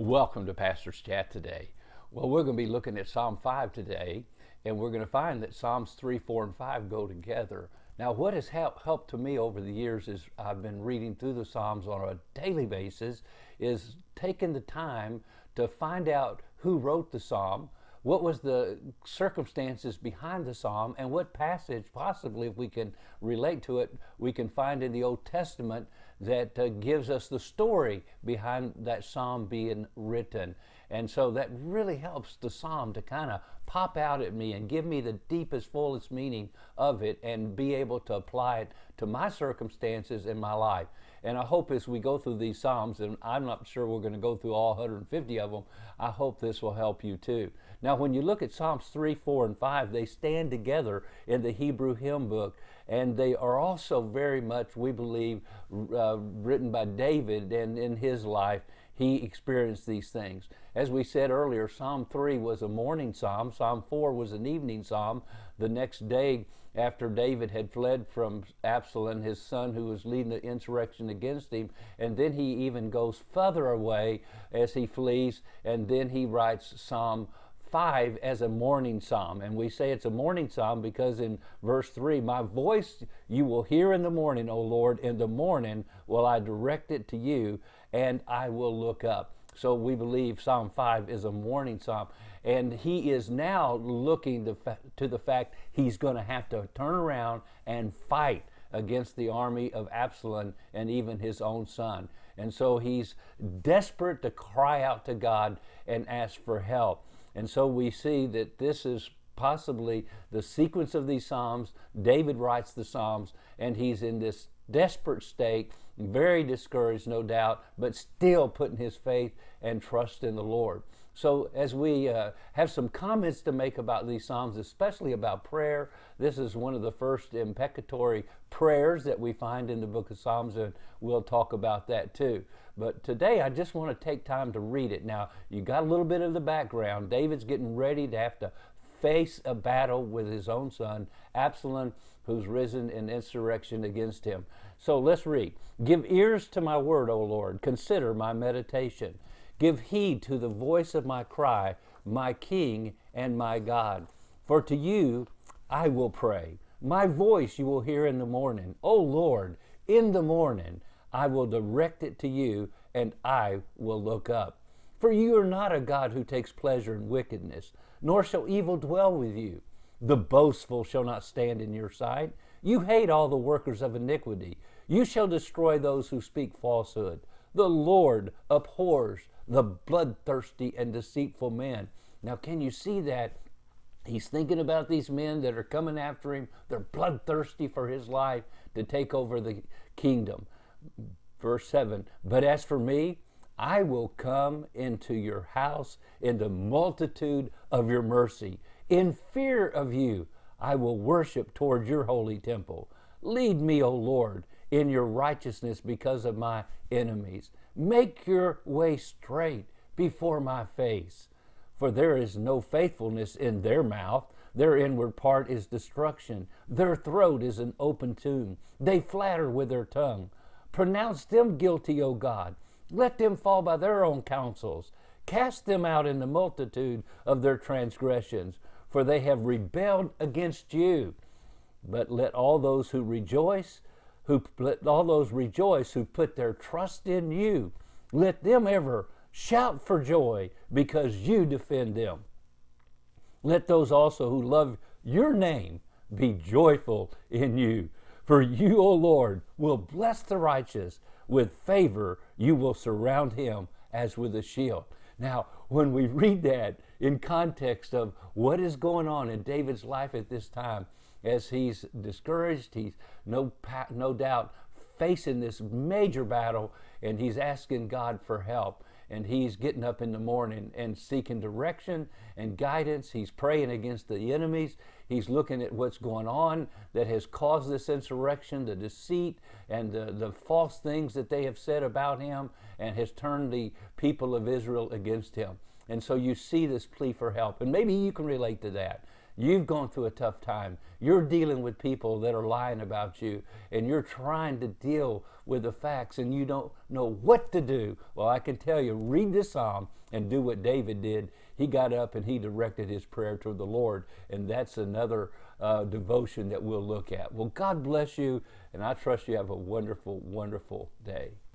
Welcome to Pastor's Chat today. Well, we're going to be looking at Psalm 5 today, and we're going to find that Psalms 3, 4, and 5 go together. Now, what has helped to me over the years is I've been reading through the Psalms on a daily basis, is taking the time to find out who wrote the Psalm, what was the circumstances behind the Psalm, and what passage, possibly, if we can relate to it, we can find in the Old Testament that gives us the story behind that Psalm being written. And so that really helps the Psalm to kind of pop out at me and give me the deepest, fullest meaning of it and be able to apply it to my circumstances in my life. And I hope as we go through these Psalms, and I'm not sure we're going to go through all 150 of them, I hope this will help you too. Now, when you look at Psalms 3, 4, and 5, they stand together in the Hebrew hymn book, and they are also very much, we believe, written by David, and in his life, he experienced these things. As we said earlier, Psalm 3 was a morning psalm. Psalm 4 was an evening psalm. The next day, after David had fled from Absalom, his son, who was leading the insurrection against him, and then he even goes further away as he flees, and then he writes Psalm 5 as a morning psalm. And we say it's a morning psalm because in verse 3, my voice you will hear in the morning, O Lord, in the morning will I direct it to you, and I will look up. So we believe Psalm 5 is a morning psalm. And he is now looking to the fact he's going to have to turn around and fight against the army of Absalom and even his own son. And so he's desperate to cry out to God and ask for help. And so we see that this is possibly the sequence of these Psalms. David writes the Psalms, and he's in this desperate state, very discouraged, no doubt, but still putting his faith and trust in the Lord. So as we have some comments to make about these Psalms, especially about prayer, this is one of the first imprecatory prayers that we find in the book of Psalms, and we'll talk about that too. But today I just want to take time to read it. Now, you got a little bit of the background. David's getting ready to have to face a battle with his own son, Absalom, who's risen in insurrection against him. So let's read. Give ears to my word, O Lord. Consider my meditation. Give heed to the voice of my cry, my King and my God. For to you I will pray. My voice you will hear in the morning. O Lord, in the morning I will direct it to you, and I will look up. For you are not a God who takes pleasure in wickedness, nor shall evil dwell with you. The boastful shall not stand in your sight. You hate all the workers of iniquity. You shall destroy those who speak falsehood. The Lord abhors the bloodthirsty and deceitful men. Now, can you see that? He's thinking about these men that are coming after him. They're bloodthirsty for his life to take over the kingdom. Verse 7, but as for me, I will come into your house in the multitude of your mercy. In fear of you, I will worship toward your holy temple. Lead me, O Lord, in your righteousness because of my enemies. Make your way straight before my face. For there is no faithfulness in their mouth. Their inward part is destruction. Their throat is an open tomb. They flatter with their tongue. Pronounce them guilty, O God. Let them fall by their own counsels. Cast them out in the multitude of their transgressions, for they have rebelled against you. But let all those rejoice who put their trust in you. Let them ever shout for joy because you defend them. Let those also who love your name be joyful in you. For you, O Lord, will bless the righteous. With favor you will surround him as with a shield. Now, when we read that in context of what is going on in David's life at this time, as he's discouraged, he's no doubt facing this major battle, and he's asking God for help. And he's getting up in the morning and seeking direction and guidance. He's praying against the enemies. He's looking at what's going on that has caused this insurrection, the deceit and the false things that they have said about him, and has turned the people of Israel against him. And so you see this plea for help. And maybe you can relate to that. You've gone through a tough time. You're dealing with people that are lying about you, and you're trying to deal with the facts, and you don't know what to do. Well, I can tell you, read this psalm and do what David did. He got up and he directed his prayer to the Lord, and that's another devotion that we'll look at. Well, God bless you, and I trust you have a wonderful, wonderful day.